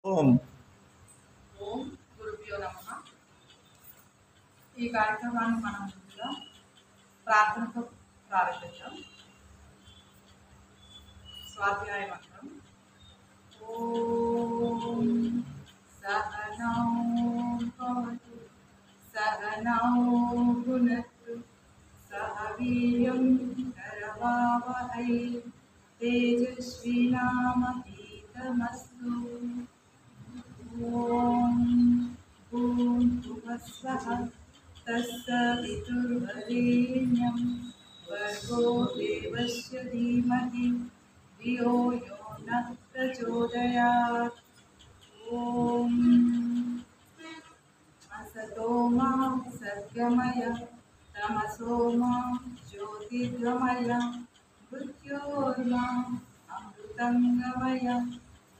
ఓం ఓం గురుభ్యో నమః. ఈ కార్యక్రమాన్ని మనం ముందుగా ప్రార్థనతో ప్రారంభిద్దాం. స్వాధ్యాయ మంత్రం. ఓం సహనౌ భవతు సహనౌ భునత్తు సహ వీర్యం కరవావహై తేజస్వినామధీతమస్తు. ఓం భూర్భువస్వః తస్సవితుర్వరేण्यं భర్గో దేవస్య ధీమహి ధియో యో నః ప్రచోదయాత్. ఓం అసతో మా సద్గమయ తమసో మా జ్యోతిర్గమయ మృత్యోర్మా అమృతంగమయ.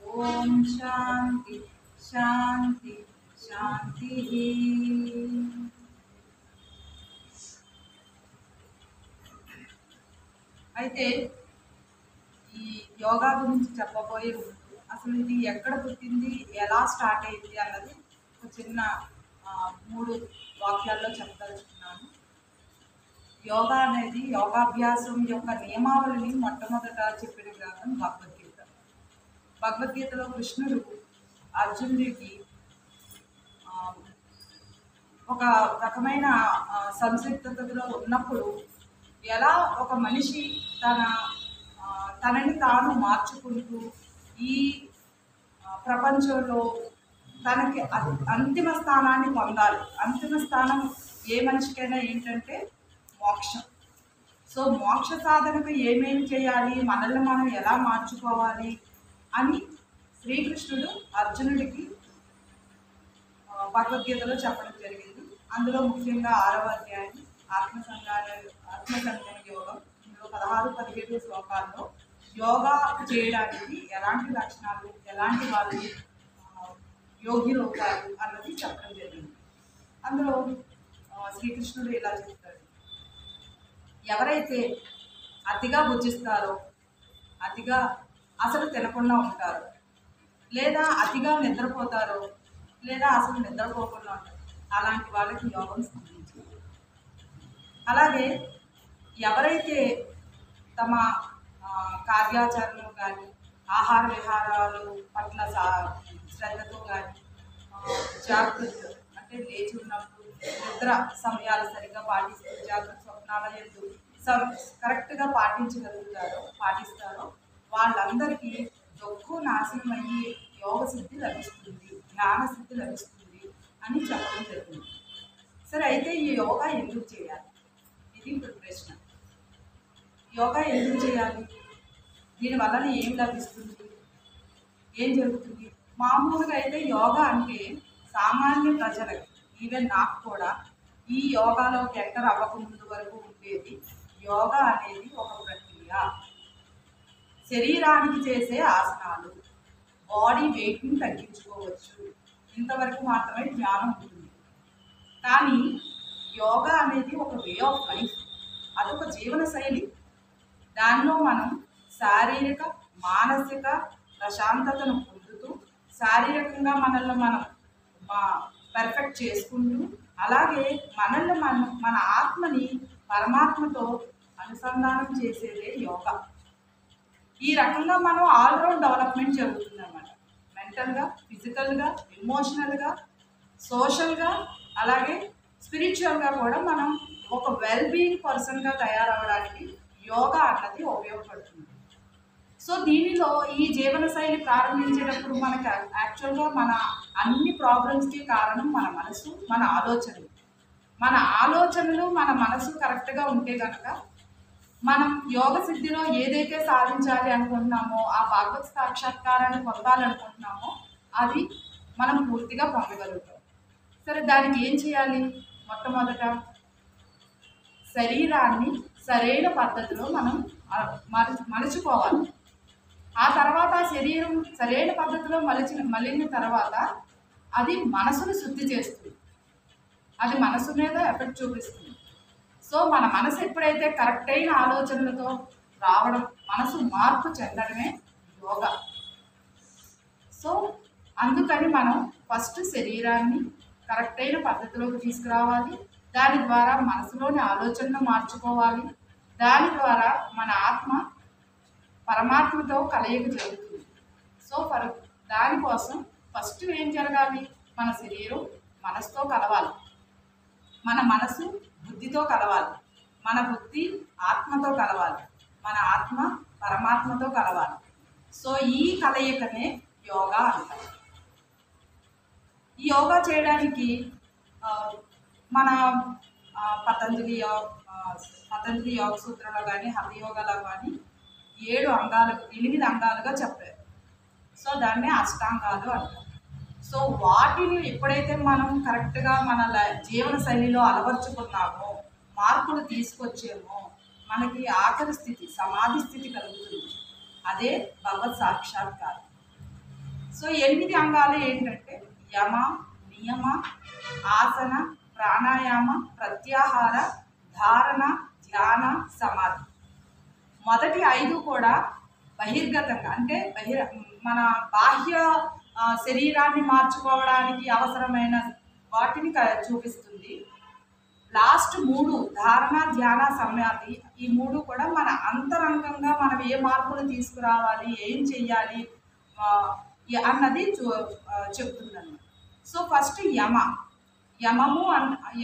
ఓం శాంతి శాంతి శాంతి. అయితే ఈ యోగా గురించి చెప్పబోయే ముందు అసలు ఇది ఎక్కడ పుట్టింది, ఎలా స్టార్ట్ అయింది అన్నది ఒక చిన్న 3 వాక్యాల్లో చెప్పదలుచుకున్నాను. యోగా అనేది యోగాభ్యాసం యొక్క నియమావళిని మొట్టమొదట చెప్పిన గ్రంథం భగవద్గీత. భగవద్గీతలో కృష్ణుడు అర్జునుడికి ఒక రకమైన సంసిద్ధతలో ఉన్నప్పుడు ఎలా ఒక మనిషి తనని తాను మార్చుకుంటూ ఈ ప్రపంచంలో తనకి అంతిమ స్థానాన్ని పొందాలి. అంతిమ స్థానం ఏ మనిషికైనా ఏంటంటే మోక్షం. సో మోక్ష సాధనకు ఏమేమి చేయాలి, మనల్ని మనం ఎలా మార్చుకోవాలి అని శ్రీకృష్ణుడు అర్జునుడికి భగవద్గీతలో చెప్పడం జరిగింది. అందులో ముఖ్యంగా 6వ అధ్యాయం ఆత్మసంగమ యోగం. ఇందులో 16-17 శ్లోకాల్లో యోగా చేయడానికి ఎలాంటి లక్షణాలు, ఎలాంటి వాళ్ళు యోగ్యులు అవుతారు అన్నది చెప్పడం జరిగింది. అందులో శ్రీకృష్ణుడు ఇలా చెప్తాడు: ఎవరైతే అతిగా భుజిస్తారో, అతిగా అసలు తినకుండా ఉంటారో, లేదా అతిగా నిద్రపోతారో, లేదా అసలు నిద్రపోకుండా ఉంటారు, అలాంటి వాళ్ళకి యోగం సంబంధించింది. అలాగే ఎవరైతే తమ కార్యాచరణలు కానీ ఆహార విహారాలు పట్ల శ్రద్ధతో కానీ జాగ్రత్త అంటే లేచి ఉన్నప్పుడు నిద్ర సమయాలు సరిగ్గా పాటిస్తూ జాగ్రత్త స్వప్నాల ఎందు కరెక్ట్గా పాటిస్తారో వాళ్ళందరికీ దొక్కు నాశనం అయ్యి యోగ సిద్ధి లభిస్తుంది, జ్ఞాన సిద్ధి లభిస్తుంది అని చెప్పడం జరిగింది. సరే, అయితే ఈ యోగా ఎందుకు చేయాలి? ఇది ఇప్పుడు ప్రశ్న. యోగా ఎందుకు చేయాలి? దీనివల్ల ఏం లభిస్తుంది, ఏం జరుగుతుంది? మామూలుగా అయితే యోగా అంటే సామాన్య ప్రజలకి, ఈవెన్ నాకు కూడా ఈ యోగాలోకి ఎంటర్ అవ్వకముందు వరకు ఉండేది యోగా అనేది ఒక ప్రక్రియ. శరీరానికి చేసే ఆసనాలు, బాడీ వెయిట్ని తగ్గించుకోవచ్చు, ఇంతవరకు మాత్రమే ధ్యానం ఉంటుంది. కానీ యోగా అనేది ఒక వే ఆఫ్ లైఫ్, అదొక జీవన శైలి. దానిలో మనం శారీరక మానసిక ప్రశాంతతను పొందుతూ, శారీరకంగా మనల్ని మనం పర్ఫెక్ట్ చేసుకుంటూ, అలాగే మన ఆత్మని పరమాత్మతో అనుసంధానం చేసేదే యోగా. ఈ రకంగా మనం ఆల్రౌండ్ డెవలప్మెంట్ జరుగుతుంది అన్నమాట. మెంటల్గా, ఫిజికల్గా, ఎమోషనల్గా, సోషల్గా, అలాగే స్పిరిచువల్గా కూడా మనం ఒక వెల్బీయింగ్ పర్సన్గా తయారవడానికి యోగా అన్నది ఉపయోగపడుతుంది. సో దీనిలో ఈ జీవన శైలి ప్రారంభించేటప్పుడు మనకు యాక్చువల్గా మన అన్ని ప్రాబ్లమ్స్కి కారణం మన మనసు, మన ఆలోచనలు. మన మనసు కరెక్ట్గా ఉంటే కనుక మనం యోగ సిద్ధిలో ఏదైతే సాధించాలి అనుకుంటున్నామో, ఆ భగవత్ సాక్షాత్కారాన్ని పొందాలనుకుంటున్నామో అది మనం పూర్తిగా పొందగలుగుతాం. సరే, దానికి ఏం చేయాలి? మొట్టమొదట శరీరాన్ని సరైన పద్ధతిలో మనం మలుచుకోవాలి. ఆ తర్వాత శరీరం సరైన పద్ధతిలో మలిన తర్వాత అది మనసును శుద్ధి చేస్తుంది, అది మనసు మీద ఎఫెక్ట్ చూపిస్తుంది. సో మన మనసు ఎప్పుడైతే కరెక్ట్ అయిన ఆలోచనలతో రావడం, మనసు మార్పు చెందడమే యోగా. సో అందుకని మనం ఫస్ట్ శరీరాన్ని కరెక్ట్ అయిన పద్ధతిలోకి తీసుకురావాలి. దాని ద్వారా మనసులోని ఆలోచనను మార్చుకోవాలి. దాని ద్వారా మన ఆత్మ పరమాత్మతో కలయిక జరుగుతుంది. సో దానికోసం ఫస్ట్ ఏం జరగాలి? మన శరీరం మనసుతో కలవాలి, మన మనసు బుద్ధితో కలవాలి, మన బుద్ధి ఆత్మతో కలవాలి, మన ఆత్మ పరమాత్మతో కలవాలి. సో ఈ కలయికనే యోగా అంటారు. ఈ యోగా చేయడానికి మన పతంజలి యోగ సూత్రంలో కానీ హఠయోగాలో కానీ 8 అంగాలుగా చెప్పారు. సో దాన్ని అష్టాంగాలు అంటారు. సో వాటిని ఎప్పుడైతే మనం కరెక్ట్గా మన జీవన శైలిలో అలవర్చుకున్నామో, మార్పులు తీసుకొచ్చేమో, మనకి ఆఖరి స్థితి సమాధి స్థితి కలుగుతుంది. అదే భగవత్ సాక్షాత్కారం. సో 8 అంగాలు ఏంటంటే యమ, నియమ, ఆసన, ప్రాణాయామ, ప్రత్యాహార, ధారణ, ధ్యాన, సమాధి. మొదటి 5 కూడా బహిర్గతంగా అంటే మన బాహ్య శరీరాన్ని మార్చుకోవడానికి అవసరమైన వాటిని చూపిస్తుంది. లాస్ట్ 3 ధారణ, ధ్యాన, సమాధి, ఈ 3 కూడా మన అంతరంగంగా మనం ఏ మార్పులు తీసుకురావాలి, ఏం చెయ్యాలి అన్నది చెప్తుందన్నమాట. సో ఫస్ట్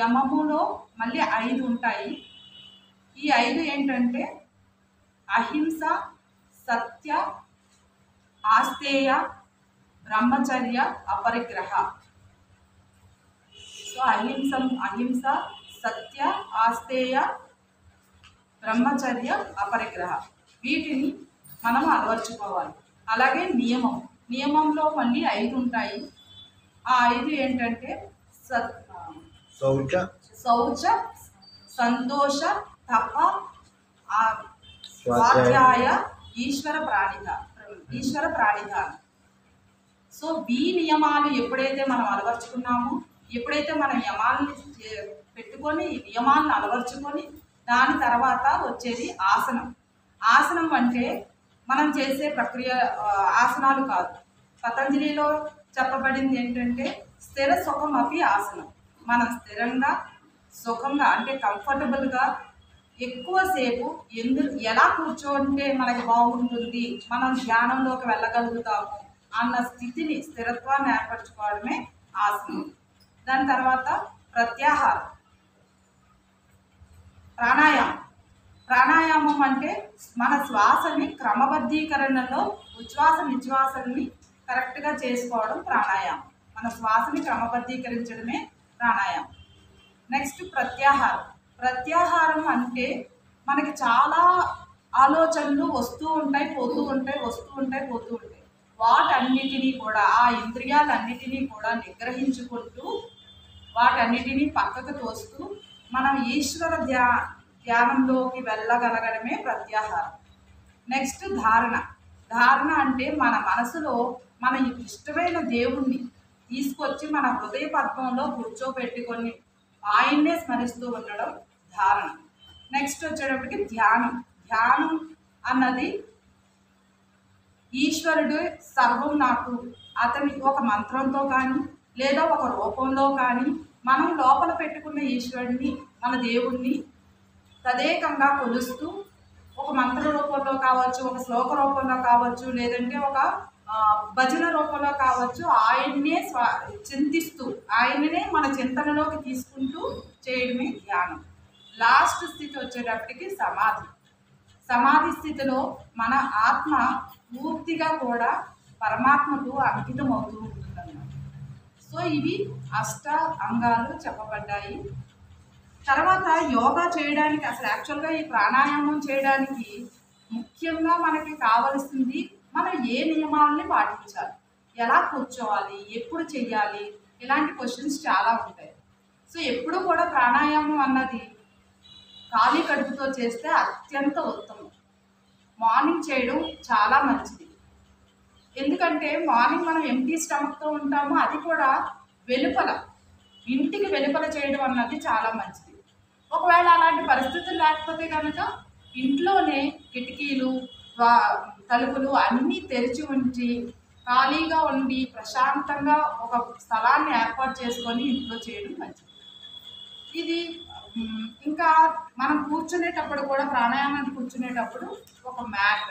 యమములో మళ్ళీ 5 ఉంటాయి. ఈ 5 ఏంటంటే అహింస, సత్య, ఆస్తేయ, బ్రహ్మచర్య, అపరిగ్రహ. సో అహింస, సత్య, ఆస్తేయ, బ్రహ్మచర్య, అపరిగ్రహ, వీటిని మనం అలవర్చుకోవాలి. అలాగే నియమంలో మళ్ళీ 5 ఉంటాయి. ఆ 5 ఏంటంటే శౌచ, సంతోష, తప, స్వాధ్యాయ, ఈశ్వర ప్రాణిధానం. సో ఈ నియమాలు ఎప్పుడైతే మనం అలవర్చుకున్నామో, ఎప్పుడైతే మనం నియమాలను అలవర్చుకొని దాని తర్వాత వచ్చేది ఆసనం అంటే మనం చేసే ప్రక్రియ ఆసనాలు కాదు. పతంజలిలో చెప్పబడింది ఏంటంటే స్థిర సుఖం అపి ఆసనం. మనం స్థిరంగా సుఖంగా అంటే కంఫర్టబుల్గా ఎక్కువసేపు ఎలా కూర్చోంటే మనకి బాగుంటుంది, మనం ధ్యానంలోకి వెళ్ళగలుగుతాము అన్న స్థితిని, స్థిరత్వాన్ని ఏర్పరచుకోవడమే ఆసనం. దాని తర్వాత ప్రత్యాహారం, ప్రాణాయామం అంటే మన శ్వాసని క్రమబద్ధీకరణలో ఉచ్ఛ్వాస నిశ్వాసల్ని కరెక్ట్గా చేసుకోవడం ప్రాణాయామం. మన శ్వాసని క్రమబద్ధీకరించడమే ప్రాణాయామం. నెక్స్ట్ ప్రత్యాహారం అంటే మనకి చాలా ఆలోచనలు వస్తూ ఉంటాయి, పోతూ ఉంటాయి. వాటన్నిటినీ కూడా, ఆ ఇంద్రియాలన్నిటినీ కూడా నిగ్రహించుకుంటూ వాటన్నిటినీ పక్కకు తోస్తూ మనం ఈశ్వర ధ్యానంలోకి వెళ్ళగలగడమే ప్రత్యాహారం. నెక్స్ట్ ధారణ అంటే మన మనసులో మన ఇష్టమైన దేవుణ్ణి తీసుకొచ్చి మన హృదయ పద్మంలో కూర్చోబెట్టుకొని ఆయన్నే స్మరిస్తూ ఉండడం ధారణ. నెక్స్ట్ వచ్చేటప్పటికి ధ్యానం అన్నది ఈశ్వరుడు సర్వం నాకు, అతని ఒక మంత్రంతో కానీ లేదా ఒక రూపంలో కానీ మనం లోపల పెట్టుకున్న ఈశ్వరుడిని, మన దేవుణ్ణి తదేకంగా కొలుస్తూ ఒక మంత్ర రూపంలో కావచ్చు, ఒక శ్లోక రూపంలో కావచ్చు, లేదంటే ఒక భజన రూపంలో కావచ్చు, ఆయన్నే చింతిస్తూ ఆయననే మన చింతనలోకి తీసుకుంటూ చేయడమే ధ్యానం. లాస్ట్ స్థితి వచ్చేటప్పటికి సమాధి స్థితిలో మన ఆత్మ పూర్తిగా కూడా పరమాత్మకు అంకితం అవుతూ ఉంటుందన్నమాట. సో ఇవి అష్ట అంగాలు చెప్పబడ్డాయి. తర్వాత యోగా చేయడానికి అసలు యాక్చువల్గా ఈ ప్రాణాయామం చేయడానికి ముఖ్యంగా మనకి కావలసింది మనం ఏ నియమాలని పాటించాలి, ఎలా కూర్చోవాలి, ఎప్పుడు చెయ్యాలి, ఇలాంటి క్వశ్చన్స్ చాలా ఉంటాయి. సో ఎప్పుడు కూడా ప్రాణాయామం అన్నది ఖాళీ కడుపుతో చేస్తే అత్యంత ఉత్తమం. మార్నింగ్ చేయడం చాలా మంచిది. ఎందుకంటే మార్నింగ్ మనం ఎంటీ స్టమక్తో ఉంటాము, అది కూడా ఇంటికి వెలుపల చేయడం అన్నది చాలా మంచిది. ఒకవేళ అలాంటి పరిస్థితులు లేకపోతే కనుక ఇంట్లోనే కిటికీలు తలుపులు అన్నీ తెరిచి ఉంచి ఖాళీగా ఉండి ప్రశాంతంగా ఒక స్థలాన్ని ఏర్పాటు చేసుకొని ఇంట్లో చేయడం మంచిది. ఇది ఇంకా మనం కూర్చునేటప్పుడు కూడా ప్రాణాయామానికి కూర్చునేటప్పుడు ఒక మ్యాట్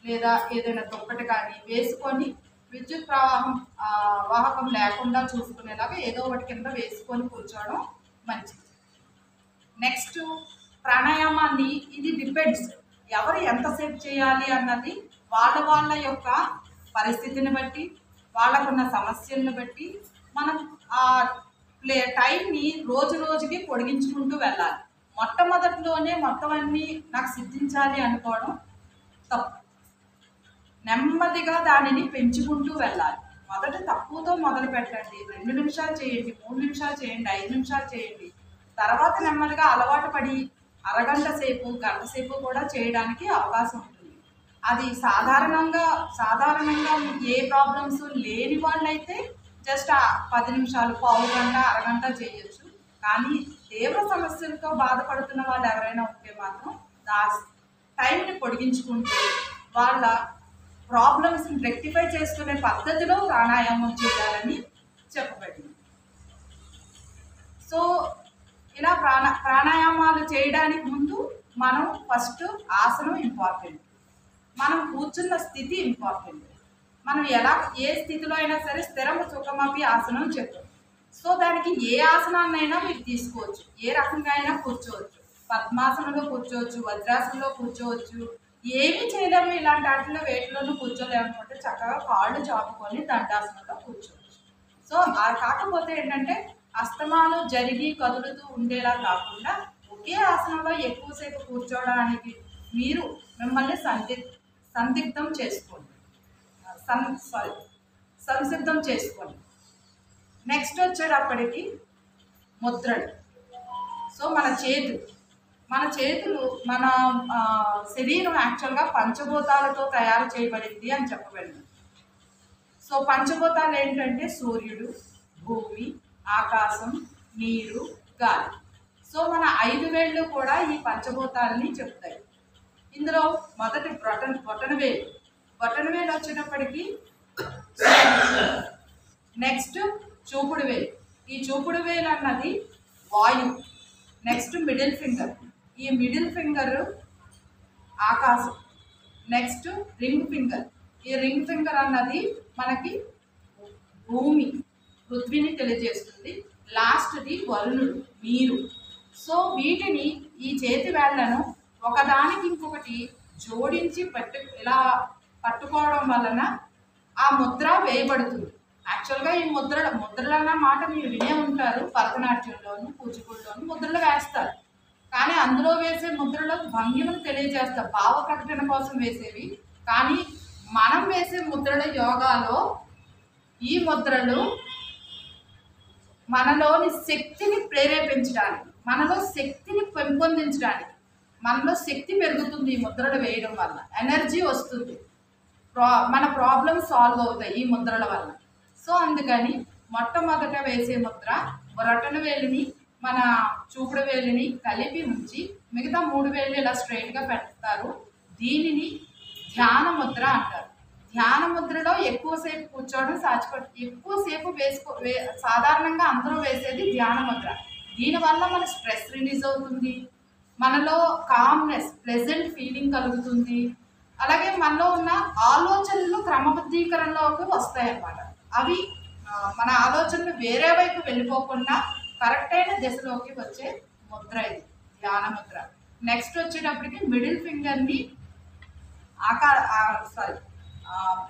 లేదా ఏదైనా దుప్పటి కానీ వేసుకొని విద్యుత్ ప్రవాహం వాహకం లేకుండా చూసుకునేలాగా ఏదో ఒకటి కింద వేసుకొని కూర్చోవడం మంచిది. నెక్స్ట్ ప్రాణాయామాన్ని ఇది డిపెండ్స్ ఎవరు ఎంతసేపు చేయాలి అన్నది వాళ్ళ యొక్క పరిస్థితిని బట్టి వాళ్ళకున్న సమస్యలను బట్టి మనం ఆ టైంని రోజు రోజుకి పొడిగించుకుంటూ వెళ్ళాలి. మొట్టమొదటిలోనే మొత్తం అన్నీ నాకు సిద్ధించాలి అనుకోవడం తప్పు. నెమ్మదిగా దానిని పెంచుకుంటూ వెళ్ళాలి. మొదట తక్కువతో మొదలు పెట్టండి. 2 నిమిషాలు చేయండి, 3 నిమిషాలు చేయండి, 5 నిమిషాలు చేయండి. తర్వాత నెమ్మదిగా అలవాటు పడి అరగంట సేపు, గంట సేపు కూడా చేయడానికి అవకాశం ఉంటుంది. అది సాధారణంగా ఏ ప్రాబ్లమ్స్ లేని వాళ్ళైతే జస్ట్ 10 నిమిషాలు, పావు గంట, అరగంట చేయొచ్చు. కానీ తీవ్ర సమస్యలతో బాధపడుతున్న వాళ్ళు ఎవరైనా ఉంటే మాత్రం ఆ టైంని పొడిగించుకుంటూ వాళ్ళ ప్రాబ్లమ్స్ని రెక్టిఫై చేసుకునే పద్ధతిలో ప్రాణాయామం చేయాలని చెప్పబడింది. సో ఇలా ప్రాణాయామాలు చేయడానికి ముందు మనం ఫస్ట్ ఆసనం ఇంపార్టెంట్, మనం కూర్చున్న స్థితి ఇంపార్టెంట్. మనం ఏ స్థితిలో అయినా సరే స్థిరము సుఖమపి ఆసనం చెప్తాం. సో దానికి ఏ ఆసనాన్నైనా మీరు తీసుకోవచ్చు, ఏ రకంగా అయినా కూర్చోవచ్చు. పద్మాసనంలో కూర్చోవచ్చు, వజ్రాసనంలో కూర్చోవచ్చు. ఏమీ చేయలేము ఇలాంటి వాటిలో వేటిలోనూ కూర్చోలేము అనుకుంటే చక్కగా కాళ్ళు చాపుకొని దండాసనంలో కూర్చోవచ్చు. సో కాకపోతే ఏంటంటే అస్తమానం జరిగి కదులుతూ ఉండేలా కాకుండా ఒకే ఆసనంలో ఎక్కువసేపు కూర్చోవడానికి మీరు మిమ్మల్ని సంసిద్ధం చేసుకోండి. నెక్స్ట్ వచ్చేటప్పటికి ముద్రలు. సో మన చేతులు మన శరీరం యాక్చువల్గా పంచభూతాలతో తయారు చేయబడింది అని చెప్పబడింది. సో పంచభూతాలు ఏంటంటే సూర్యుడు, భూమి, ఆకాశం, నీరు, గాలి. సో మన 5 వేళ్ళు కూడా ఈ పంచభూతాలని చెప్తాయి. ఇందులో మొదటి బొటన వేలు వచ్చేటప్పటికి, నెక్స్ట్ చూపుడు వేలు. ఈ చూపుడు వేలు అన్నది వాయువు. నెక్స్ట్ మిడిల్ ఫింగర్, ఈ మిడిల్ ఫింగర్ ఆకాశం. నెక్స్ట్ రింగ్ ఫింగర్, ఈ రింగ్ ఫింగర్ అన్నది మనకి భూమి, పృథ్వీని తెలియజేస్తుంది. లాస్ట్ది వరుణుడు, నీరు. సో వీటిని ఈ చేతి వేళ్లను ఒకదానికి ఇంకొకటి జోడించి ఇలా పట్టుకోవడం వలన ఆ ముద్ర వేయబడుతుంది. యాక్చువల్గా ఈ ముద్రలు అన్న మాట మీరు వినే ఉంటారు. భరతనాట్యంలోను, కూచిపూడిలోను ముద్రలు వేస్తారు. కానీ అందులో వేసే ముద్రలో భంగిమను తెలియజేస్తారు, భావ ప్రకటన కోసం వేసేవి. కానీ మనం వేసే ముద్రల యోగాలో ఈ ముద్రలు మనలోని శక్తిని ప్రేరేపించడానికి, మనలో శక్తిని పెంపొందించడానికి, మనలో శక్తి పెరుగుతుంది. ఈ ముద్రలు వేయడం వల్ల ఎనర్జీ వస్తుంది, మన ప్రాబ్లమ్ సాల్వ్ అవుతాయి ఈ ముద్రల వల్ల. సో అందుకని మొట్టమొదట వేసే ముద్ర బొటన వేలిని మన చూపుడు వేలిని కలిపి ఉంచి మిగతా 3 వేళ్ళు ఇలా స్ట్రైట్గా పెడతారు. దీనిని ధ్యాన ముద్ర అంటారు. ధ్యాన ముద్రలో ఎక్కువసేపు కూర్చోవడం ఎక్కువసేపు సాధారణంగా అందరూ వేసేది ధ్యాన ముద్ర. దీనివల్ల మన స్ట్రెస్ రిలీజ్ అవుతుంది, మనలో కామ్నెస్, ప్లెజెంట్ ఫీలింగ్ కలుగుతుంది. అలాగే మనలో ఉన్న ఆలోచనలు క్రమబద్ధీకరణలోకి వస్తాయి అన్నమాట. అవి మన ఆలోచనలు వేరే వైపు వెళ్ళిపోకుండా కరెక్ట్ అయిన దిశలోకి వచ్చే ముద్ర ఇది ధ్యాన ముద్ర. నెక్స్ట్ వచ్చేటప్పటికి మిడిల్ ఫింగర్ని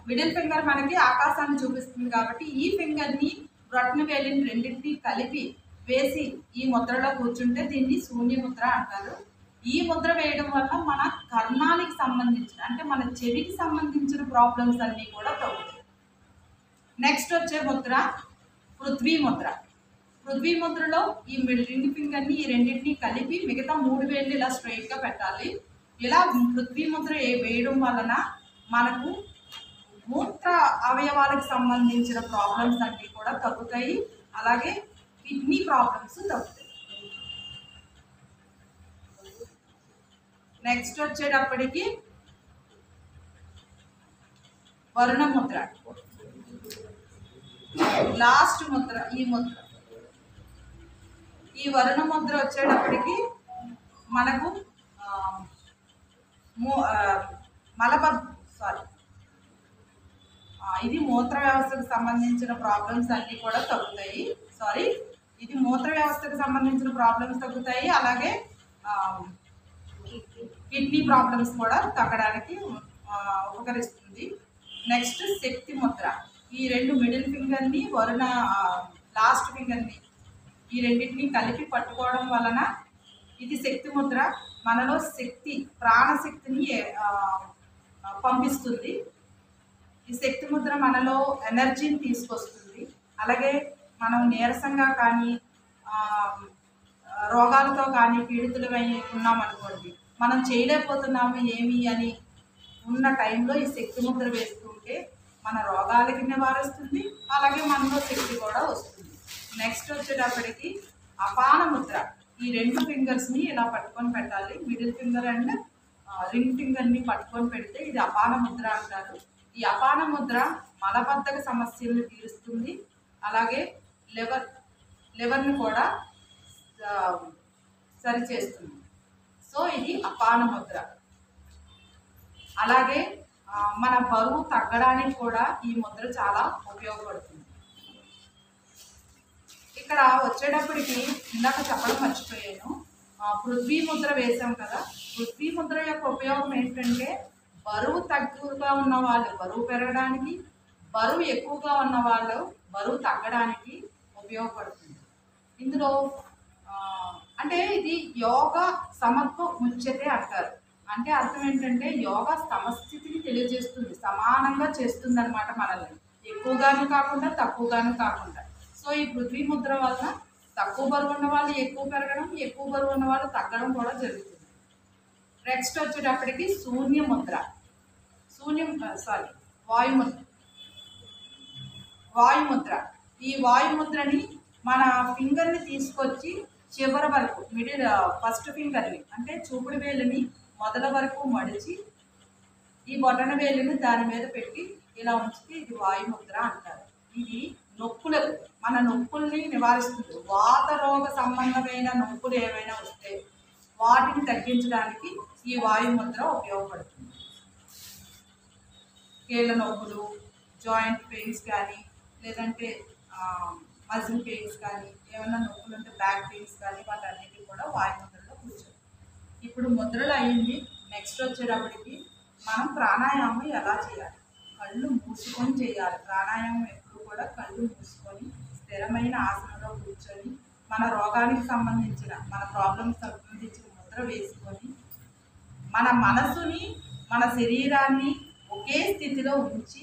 మిడిల్ ఫింగర్ మనకి ఆకాశాన్ని చూపిస్తుంది కాబట్టి ఈ ఫింగర్ని బొటన వేలిని రెండింటిని కలిపి వేసి ఈ ముద్రలో కూర్చుంటే దీన్ని శూన్య ముద్ర అంటారు. ఈ ముద్ర వేయడం వల్ల మన కర్ణానికి సంబంధించిన, అంటే మన చెవికి సంబంధించిన ప్రాబ్లమ్స్ అన్నీ కూడా తగ్గుతాయి. నెక్స్ట్ వచ్చే ముద్ర పృథ్వీ ముద్ర. పృథ్వీ ముద్రలో ఈ రింగ్ ఫింగర్ని ఈ రెండింటిని కలిపి మిగతా 3 వేళ్ళు ఇలా స్ట్రైట్గా పెట్టాలి. ఇలా పృథ్వీ ముద్ర వేయడం వలన మనకు మూత్ర అవయవాలకు సంబంధించిన ప్రాబ్లమ్స్ అన్నీ కూడా తగ్గుతాయి. అలాగే కిడ్నీ ప్రాబ్లమ్స్ తగ్గుతాయి. నెక్స్ట్ వచ్చేటప్పటికి వరుణ ముద్ర. లాస్ట్ ముద్ర ఈ వరుణ ముద్ర వచ్చేటప్పటికి మనకు ఇది మూత్ర వ్యవస్థకు సంబంధించిన ప్రాబ్లమ్స్ అన్నీ కూడా తగ్గుతాయి. ఇది మూత్ర వ్యవస్థకు సంబంధించిన ప్రాబ్లమ్స్ తగ్గుతాయి. అలాగే కిడ్నీ ప్రాబ్లమ్స్ కూడా తగ్గడానికి ఉపకరిస్తుంది. నెక్స్ట్ శక్తి ముద్ర. ఈ రెండు మిడిల్ ఫింగర్ని లాస్ట్ ఫింగర్ని ఈ రెండింటిని కలిపి పట్టుకోవడం వలన ఇది శక్తి ముద్ర. మనలో ప్రాణశక్తిని పంపిస్తుంది. ఈ శక్తి ముద్ర మనలో ఎనర్జీని తీసుకొస్తుంది. అలాగే మనం నీరసంగా కానీ రోగాలతో కానీ పీడితులమై ఉన్నామనుకోండి, మనం చేయలేకపోతున్నాము ఏమి అని ఉన్న టైంలో ఈ శక్తి ముద్ర వేస్తుంటే మన రోగాలకి నివారిస్తుంది. అలాగే మనలో శక్తి కూడా వస్తుంది. నెక్స్ట్ వచ్చేటప్పటికి అపాన ముద్ర. ఈ రెండు ఫింగర్స్ని ఇలా పట్టుకొని పెట్టాలి. మిడిల్ ఫింగర్ అండ్ రింగ్ ఫింగర్ని పట్టుకొని పెడితే ఇది అపాన ముద్ర అంటారు. ఈ అపాన ముద్ర మలబద్ధక సమస్యలను తీరుస్తుంది. అలాగే లివర్ని కూడా సరిచేస్తుంది. సో ఇది అపాన ముద్ర. అలాగే మన బరువు తగ్గడానికి కూడా ఈ ముద్ర చాలా ఉపయోగపడుతుంది. ఇక్కడ వచ్చేటప్పటికి ఇందాక చెప్పడం మర్చిపోయాను, పృథ్వీ ముద్ర వేసాం కదా. పృథ్వీ ముద్ర యొక్క ఉపయోగం ఏంటంటే బరువు తక్కువగా ఉన్న వాళ్ళు బరువు పెరగడానికి, బరువు ఎక్కువగా ఉన్న వాళ్ళు బరువు తగ్గడానికి ఉపయోగపడుతుంది. ఇందులో అంటే ఇది యోగ సమత్వ ముచ్యతే అంటారు. అంటే అర్థం ఏంటంటే యోగా సమస్థితిని తెలియజేస్తుంది, సమానంగా చేస్తుంది అనమాట మనల్ని. ఎక్కువగాను కాకుండా తక్కువగాను కాకుండా. సో ఈ పృథ్వీ ముద్ర వల్ల తక్కువ బరువు ఉన్న వాళ్ళు ఎక్కువ పెరగడం, ఎక్కువ బరువు ఉన్న వాళ్ళు తగ్గడం కూడా జరుగుతుంది. నెక్స్ట్ వచ్చేటప్పటికి శూన్య ముద్ర. వాయుముద్ర. ఈ వాయుముద్రని మన ఫింగర్ని తీసుకొచ్చి చివరి వరకు ఫస్ట్ ఫింగర్ని అంటే చూపుడు వేలుని మొదల వరకు మడిచి ఈ బొటన వేలుని దాని మీద పెట్టి ఇలా ఉంచితే ఇది వాయుముద్ర అంటారు. ఇది మన నొప్పుల్ని నివారిస్తుంది. వాత రోగ సంబంధమైన నొప్పులు ఏమైనా వస్తే వాటిని తగ్గించడానికి ఈ వాయుముద్ర ఉపయోగపడుతుంది. కీళ్ళ నొప్పులు, జాయింట్ పెయిన్స్ కానీ, లేదంటే మజిల్ పెయిన్స్ కానీ, ఏమైనా నొప్పులు ఉంటే బ్యాక్ పెయిన్స్ కానీ, వాటన్నిటికీ కూడా వాయుముద్రలో కూర్చోండి. ఇప్పుడు ముద్రలు అయ్యింది. నెక్స్ట్ వచ్చేటప్పటికి మనం ప్రాణాయామం ఎలా చేయాలి? కళ్ళు మూసుకొని చేయాలి. ప్రాణాయామం ఎప్పుడు కూడా కళ్ళు మూసుకొని స్థిరమైన ఆసనంలో కూర్చొని మన రోగానికి సంబంధించిన, మన ప్రాబ్లమ్స్ సంబంధించిన ముద్ర వేసుకొని మన మనసుని, మన శరీరాన్ని ఒకే స్థితిలో ఉంచి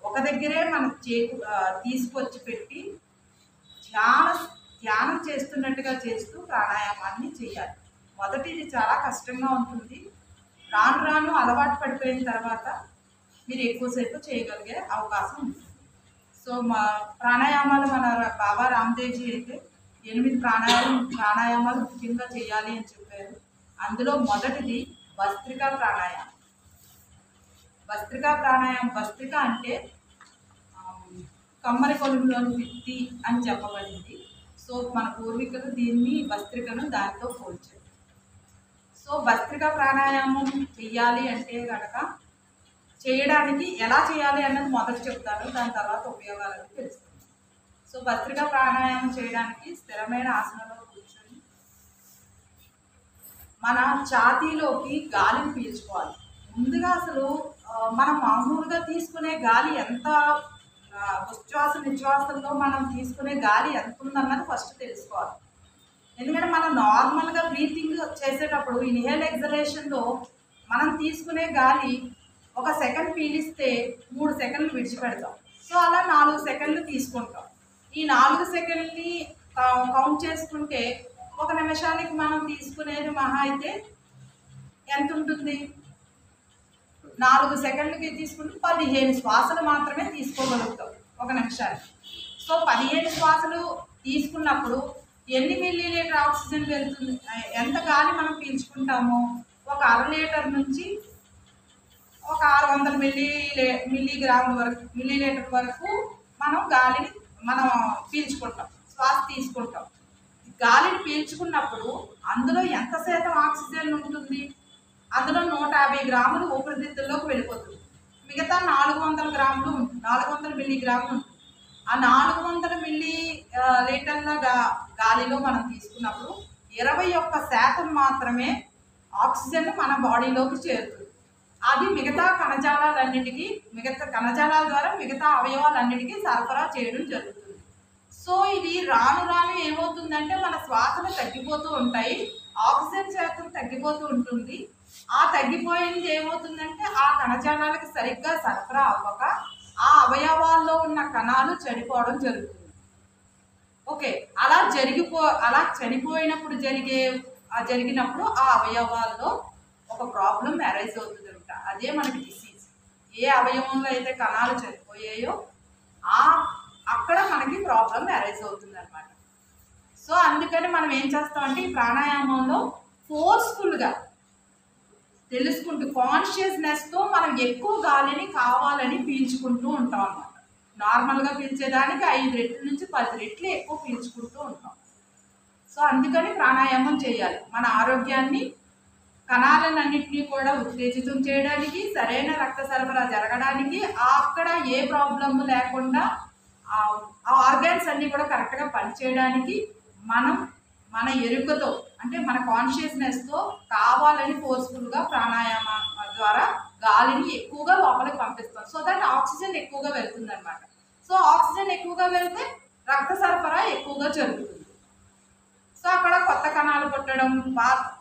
ఒక దగ్గరే మన తీసుకొచ్చి పెట్టి ధ్యానం చేస్తున్నట్టుగా చేస్తూ ప్రాణాయామాన్ని చేయాలి. మొదటిది చాలా కష్టంగా ఉంటుంది. రాను రాను అలవాటు పడిపోయిన తర్వాత మీరు ఎక్కువసేపు చేయగలిగే అవకాశం ఉంటుంది. సో ప్రాణాయామాలు మన బాబా రామ్దేవ్జీ అయితే 8 ప్రాణాయామాలు ముఖ్యంగా చేయాలి అని చెప్పారు. అందులో మొదటిది భస్త్రికా ప్రాణాయామం. భస్త్రిక అంటే కమ్మరి కొలువులోని తిత్తి అని చెప్పబడింది. సో మన పూర్వీకులు దీన్ని భస్త్రికను దానితో పోల్చారు. సో భస్త్రికా ప్రాణాయామం చెయ్యాలి అంటే కనుక చేయడానికి ఎలా చేయాలి అన్నది మొదట చెప్తాను, దాని తర్వాత ఉపయోగాలు తెలుస్తుంది. సో భస్త్రికా ప్రాణాయామం చేయడానికి స్థిరమైన ఆసనంలో కూర్చొని మన ఛాతీలోకి గాలిని పీల్చుకోవాలి. ముందుగా అసలు మనం మామూలుగా తీసుకునే గాలి ఎంత, ఉచ్ఛ్వాస నిశ్వాసంలో మనం తీసుకునే గాలి ఎంత ఉందన్నది ఫస్ట్ తెలుసుకోవాలి. ఎందుకంటే మనం నార్మల్గా బ్రీతింగ్ చేసేటప్పుడు ఇన్హేల్ ఎగ్జలేషన్లో మనం తీసుకునే గాలి 1 సెకండ్ పీలిస్తే 3 సెకండ్లు విడిచిపెడతాం. సో అలా 4 సెకండ్లు తీసుకుంటాం. ఈ 4 సెకండ్ని కౌంట్ చేసుకుంటే 1 నిమిషానికి మనం తీసుకునేది మహా అయితే ఎంత ఉంటుంది? 4 సెకండ్లకి తీసుకుంటే 15 శ్వాసలు మాత్రమే తీసుకోగలుగుతాం 1 నిమిషానికి. సో 15 శ్వాసలు తీసుకున్నప్పుడు ఎన్ని మిల్లీలీటర్ ఆక్సిజన్ వెళ్తుంది, ఎంత గాలి మనం పీల్చుకుంటామో 1 అర లీటర్ నుంచి ఒక 600 మిల్లీగ్రాముల వరకు మిల్లీలీటర్ వరకు మనం గాలిని మనం పీల్చుకుంటాం, శ్వాస తీసుకుంటాం. గాలిని పీల్చుకున్నప్పుడు అందులో ఎంత శాతం ఆక్సిజన్ ఉంటుంది? అందులో 150 గ్రాములు ఊపిరితిత్తుల్లోకి వెళ్ళిపోతుంది. మిగతా 400 గ్రాములు 400 మిల్లీగ్రాములు ఉంటుంది. ఆ 400 లీటర్ల గాలిలో మనం తీసుకున్నప్పుడు 21% మాత్రమే ఆక్సిజన్ మన బాడీలోకి చేరుతుంది. అది మిగతా కణజాలాల ద్వారా మిగతా అవయవాలన్నిటికీ సరఫరా చేయడం జరుగుతుంది. సో ఇది రాను రాను ఏమవుతుందంటే మన శ్వాసలు తగ్గిపోతూ ఉంటాయి, ఆక్సిజన్ శాతం తగ్గిపోతూ ఉంటుంది. ఆ తగ్గిపోయింది ఏమవుతుందంటే ఆ కణజాలాలకు సరిగ్గా సరఫరా అవ్వక ఆ అవయవాల్లో ఉన్న కణాలు చనిపోవడం జరుగుతుంది. ఓకే, అలా చనిపోయినప్పుడు జరిగినప్పుడు ఆ అవయవాల్లో ఒక ప్రాబ్లం అరైజ్ అవుతుంది అనమాట. అదే మనకి డిసీజ్. ఏ అవయవంలో అయితే కణాలు చనిపోయాయో అక్కడ మనకి ప్రాబ్లం అరైజ్ అవుతుంది అనమాట. సో అందుకని మనం ఏం చేస్తామంటే ఈ ప్రాణాయామంలో ఫోర్స్ఫుల్గా తెలుసుకుంటూ కాన్షియస్నెస్తో మనం ఎక్కువ గాలిని కావాలని పీల్చుకుంటూ ఉంటాం అన్నమాట. నార్మల్గా పీల్చేదానికి 5 రెట్ల నుంచి 10 రెట్లు ఎక్కువ పీల్చుకుంటూ ఉంటాం. సో అందుకని ప్రాణాయామం చేయాలి. మన ఆరోగ్యాన్ని, కణాలన్నింటినీ కూడా ఉత్తేజితం చేయడానికి, సరైన రక్త సరఫరా జరగడానికి, అక్కడ ఏ ప్రాబ్లమ్ లేకుండా ఆ ఆర్గాన్స్ అన్నీ కూడా కరెక్ట్గా పనిచేయడానికి మన ఎరుకతో అంటే మన కాన్షియస్నెస్తో కావాలని ఫోర్స్ఫుల్గా ప్రాణాయామ ద్వారా గాలిని ఎక్కువగా లోపలికి పంపిస్తాం. సో దట్ ఆక్సిజన్ ఎక్కువగా వెళ్తుంది అనమాట. సో ఆక్సిజన్ ఎక్కువగా వెళ్తే రక్త సరఫరా ఎక్కువగా జరుగుతుంది. సో అక్కడ కొత్త కణాలు పుట్టడం,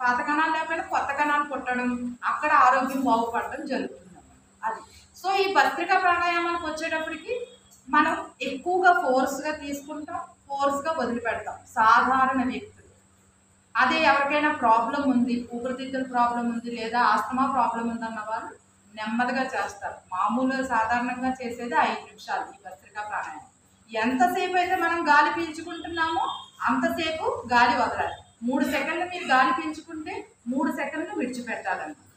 పాత కణాలు లేకపోయినా కొత్త కణాలు పుట్టడం, అక్కడ ఆరోగ్యం బాగుపడడం జరుగుతుంది అన్నమాట. అది సో ఈ భస్త్రికా ప్రాణాయామానికి వచ్చేటప్పటికి మనం ఎక్కువగా ఫోర్స్గా తీసుకుంటాం, ఫోర్స్గా వదిలిపెడతాం సాధారణ వ్యక్తులు. అదే ఎవరికైనా ప్రాబ్లం ఉంది, ఊపిరితిత్తుల ప్రాబ్లం ఉంది లేదా ఆస్తమా ప్రాబ్లం ఉందన్న వాళ్ళు నెమ్మదిగా చేస్తారు. సాధారణంగా చేసేది 5 నిమిషాలు ఈ భస్త్రికా ప్రాణాయామం. ఎంతసేపు అయితే మనం గాలి పీల్చుకుంటున్నామో అంతసేపు గాలి వదలాలి. 3 సెకండ్లు మీరు గాలి పీల్చుకుంటే 3 సెకండ్లు విడిచిపెట్టాలన్నమాట.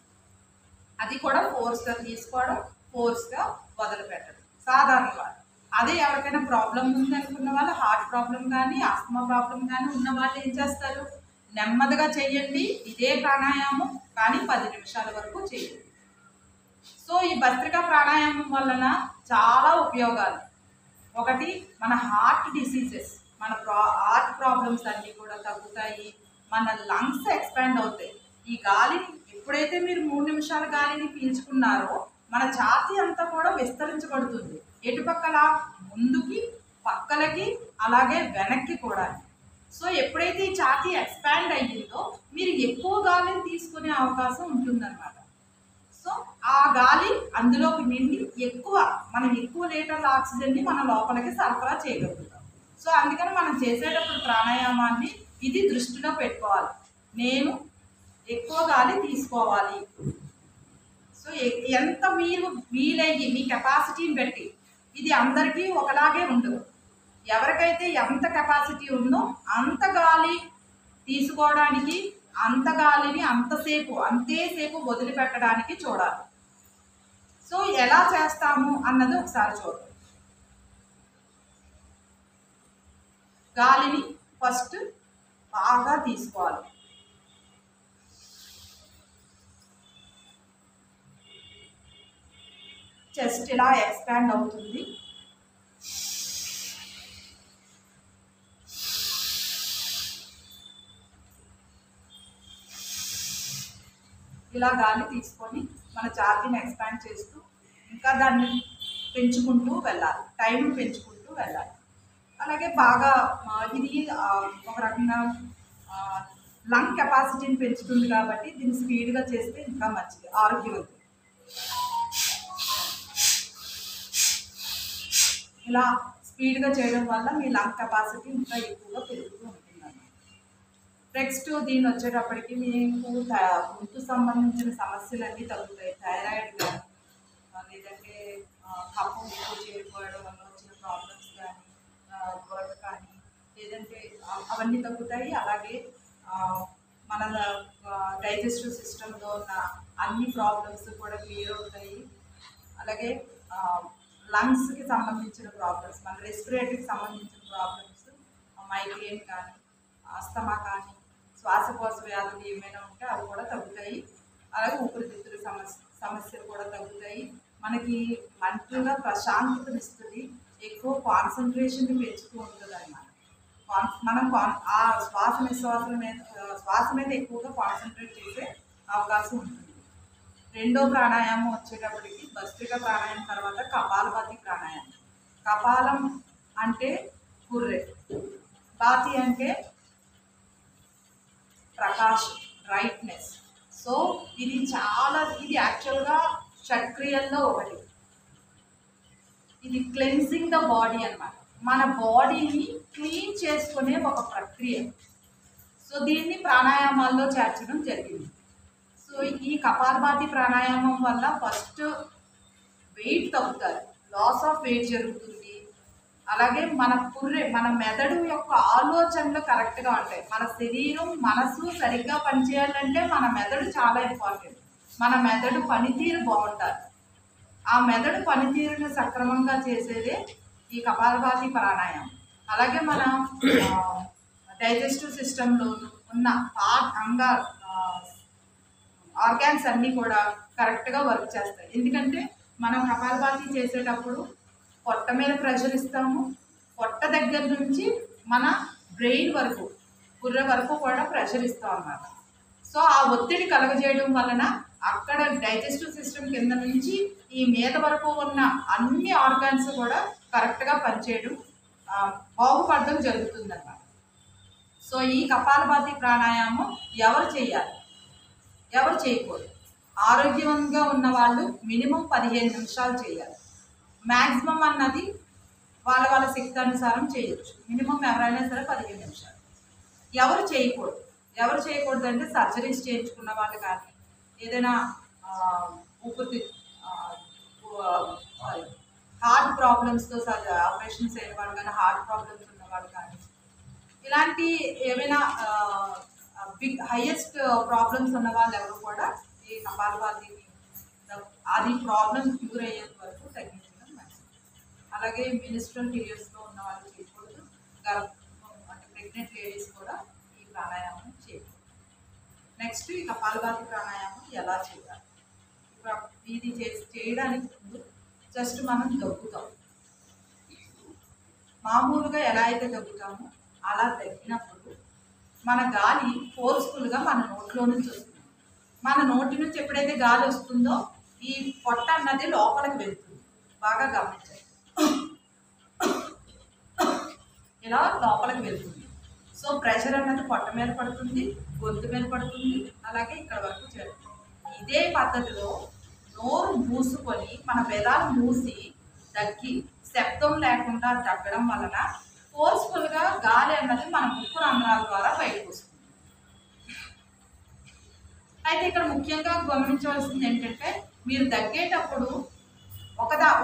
అది కూడా ఫోర్స్గా తీసుకోవడం, ఫోర్స్గా వదిలిపెట్టడం సాధారణ వాళ్ళు. అదే ఎవరికైనా ప్రాబ్లం ఉంది అనుకున్న వాళ్ళు, హార్ట్ ప్రాబ్లం కానీ ఆస్తమా ప్రాబ్లం కానీ ఉన్న వాళ్ళు ఏం చేస్తారు, నెమ్మదిగా చేయండి ఇదే ప్రాణాయామం, కానీ 10 నిమిషాల వరకు చేయండి. సో ఈ భస్త్రికా ప్రాణాయామం వలన చాలా ఉపయోగాలు. ఒకటి, మన హార్ట్ డిసీజెస్, మన హార్ట్ ప్రాబ్లమ్స్ అన్నీ కూడా తగ్గుతాయి, మన లంగ్స్ ఎక్స్పాండ్ అవుతాయి. ఈ గాలిని ఎప్పుడైతే మీరు 3 నిమిషాల గాలిని పీల్చుకున్నారో మన ఛాతీ అంతా కూడా విస్తరించబడుతుంది. ఎటుపక్కల, ముందుకి, పక్కలకి, అలాగే వెనక్కి కూడా. సో ఎప్పుడైతే ఈ ఛాతీ ఎక్స్పాండ్ అయ్యిందో మీరు ఎక్కువ గాలిని తీసుకునే అవకాశం ఉంటుందన్నమాట. సో ఆ గాలి అందులోకి నిండి మనం ఎక్కువ లీటర్ల ఆక్సిజన్ని మన లోపలికి సరఫరా చేయగలుగుతాం. సో అందుకని మనం చేసేటప్పుడు ప్రాణాయామాన్ని ఇది దృష్టిలో పెట్టుకోవాలి. నేను ఎక్కువ గాలి తీసుకోవాలి. సో ఎంత వీలయ్యి మీ కెపాసిటీని బట్టి, ఇది అందరికీ ఒకలాగే ఉండదు. ఎవరికైతే ఎంత కెపాసిటీ ఉందో అంత గాలి తీసుకోవడానికి, అంత గాలిని అంతేసేపు వదిలిపెట్టడానికి చూడాలి. సో ఎలా చేస్తాము అన్నది ఒకసారి చూద్దాం. గాలిని ఫస్ట్ బాగా తీసుకోవాలి. చెస్ట్ ఇలా ఎక్స్పాండ్ అవుతుంది. ఇలా గాలి తీసుకొని మన ఛాతీని ఎక్స్పాండ్ చేస్తూ ఇంకా దాన్ని పెంచుకుంటూ వెళ్ళాలి, టైం పెంచుకుంటూ వెళ్ళాలి. అలాగే బాగా ఇది ఒక రకంగా లంగ్ కెపాసిటీని పెంచుతుంది కాబట్టి దీన్ని స్పీడ్గా చేస్తే ఇంకా మంచిది, ఆరోగ్యవంతులు. ఇలా స్పీడ్గా చేయడం వల్ల మీ లంగ్ కెపాసిటీ ఇంకా ఎక్కువగా పెరుగుతూ ఉంటుంది. నెక్స్ట్ దీన్ని వచ్చేటప్పటికి మీకు గొంతు సంబంధించిన సమస్యలన్నీ తగ్గుతాయి. థైరాయిడ్ కానీ, లేదంటే కఫం ఎక్కువ చేరిపోవడం వల్ల వచ్చిన ప్రాబ్లమ్స్ కానీ, దురద కానీ, లేదంటే అవన్నీ తగ్గుతాయి. అలాగే మన డైజెస్టివ్ సిస్టంలో ఉన్న అన్ని ప్రాబ్లమ్స్ కూడా క్లియర్ అవుతాయి. అలాగే లంగ్స్కి సంబంధించిన ప్రాబ్లమ్స్, మన రెస్పిరేటరీకి సంబంధించిన ప్రాబ్లమ్స్, మైగ్రేన్ కానీ ఆస్తమా కానీ శ్వాసకోశ వ్యాధులు ఏమైనా ఉంటే అవి కూడా తగ్గుతాయి. అలాగే ఊపిరితిత్తుల సమస్యలు కూడా తగ్గుతాయి. మనకి మెంటల్గా ప్రశాంతతనిస్తుంది, ఎక్కువ కాన్సన్ట్రేషన్ పెంచుతూ ఉంటుంది అన్నమాట. మనం ఆ శ్వాస నిశ్వాసాల మీద శ్వాస మీద ఎక్కువగా కాన్సన్ట్రేట్ చేసే అవకాశం ఉంటుంది. రెండో ప్రాణాయామం వచ్చేటప్పటికి భస్త్రిక ప్రాణాయామం తర్వాత కపాలభాతి ప్రాణాయామం. కపాలం అంటే కుర్రె, భాతి అంటే ప్రకాశం, బ్రైట్నెస్. సో ఇది యాక్చువల్గా షట్క్రియల్లో ఒకటి. ఇది క్లెన్జింగ్ ద బాడీ అన్నమాట. మన బాడీని క్లీన్ చేసుకునే ఒక ప్రక్రియ. సో దీన్ని ప్రాణాయామాల్లో చేర్చడం జరిగింది. సో ఈ కపాలభాతి ప్రాణాయామం వల్ల ఫస్ట్ వెయిట్ తగ్గుతారు, లాస్ ఆఫ్ వెయిట్ జరుగుతుంది. అలాగే మన మెదడు యొక్క ఆలోచనలు కరెక్ట్గా ఉంటాయి. మన శరీరం మనసు సరిగ్గా పనిచేయాలంటే మన మెదడు చాలా ఇంపార్టెంట్. మన మెదడు పనితీరు బాగుంటుంది. ఆ మెదడు పనితీరుని సక్రమంగా చేసేదే ఈ కపాలభాతి ప్రాణాయామం. అలాగే మన డైజెస్టివ్ సిస్టంలో ఉన్న ఆర్గాన్స్ అన్నీ కూడా కరెక్ట్గా వర్క్ చేస్తాయి. ఎందుకంటే మనం కపాలభాతి చేసేటప్పుడు పొట్ట మీద ప్రెషర్ ఇస్తాము. పొట్ట దగ్గర నుంచి మన బ్రెయిన్ వరకు, బుర్ర వరకు కూడా ప్రెషర్ ఇస్తాం అన్నమాట. సో ఆ ఒత్తిడి కలగజేయడం వలన అక్కడ డైజెస్టివ్ సిస్టమ్ కింద నుంచి ఈ మీద వరకు ఉన్న అన్ని ఆర్గాన్స్ కూడా కరెక్ట్గా పనిచేయడం, బాగుపడడం జరుగుతుంది అన్నమాట. సో ఈ కపాలభాతి ప్రాణాయామం ఎవరు చేయాలి, ఎవరు చేయకూడదు? ఆరోగ్యంగా ఉన్న వాళ్ళు మినిమం 15 నిమిషాలు చేయాలి. మ్యాక్సిమం అన్నది వాళ్ళ శక్తి అనుసారం చేయొచ్చు. మినిమం ఎవరైనా సరే 15 నిమిషాలు. ఎవరు చేయకూడదు అంటే సర్జరీస్ చేయించుకున్న వాళ్ళు కానీ, ఏదైనా హార్ట్ ప్రాబ్లమ్స్తో ఆపరేషన్స్ అయిన వాళ్ళు కానీ, హార్ట్ ప్రాబ్లమ్స్ ఉన్న వాళ్ళు కానీ, ఇలాంటి ఏమైనా హైయెస్ట్ ప్రాబ్లమ్స్ ఉన్న వాళ్ళు ఎవరు కూడా ఈ కపాలభాతిని అది ప్రాబ్లమ్ క్యూర్ అయ్యేంత వరకు తగ్గించడం మంచిది. అలాగే మినిస్ట్రల్ పీరియడ్స్లో ఉన్న వాళ్ళు చేయకూడదు. అంటే ప్రెగ్నెంట్ లేడీస్ కూడా ఈ ప్రాణాయామం చేయకూడదు. నెక్స్ట్ ఈ కపాలభాతి ప్రాణాయామం ఎలా చేయాలి? ఇది చేయడానికి ముందు జస్ట్ మనం దగ్గుతాం. మామూలుగా ఎలా అయితే దగ్గుతామో అలా తగ్గినప్పుడు మన గాలి ఫోర్స్ఫుల్గా మన నోట్లో నుంచి వస్తుంది. మన నోటి నుంచి ఎప్పుడైతే గాలి వస్తుందో ఈ పొట్ట అన్నది లోపలికి వెళ్తుంది. బాగా గమనించండి, ఇలా లోపలికి వెళ్తుంది. సో ప్రెషర్ అన్నది పొట్ట మీద పడుతుంది, గొంతు మీద పడుతుంది, అలాగే ఇక్కడ వరకు చేరుతుంది. ఇదే పద్ధతిలో నోరు మూసుకొని మన పెదాలు మూసి దగ్గి శబ్దం లేకుండా తగ్గడం వలన ఫోర్స్ఫుల్గా గాలి అన్నది మన ముక్కు రంధ్రాల ద్వారా బయటకు వస్తుంది. అయితే ఇక్కడ ముఖ్యంగా గమనించవలసింది ఏంటంటే, మీరు దగ్గేటప్పుడు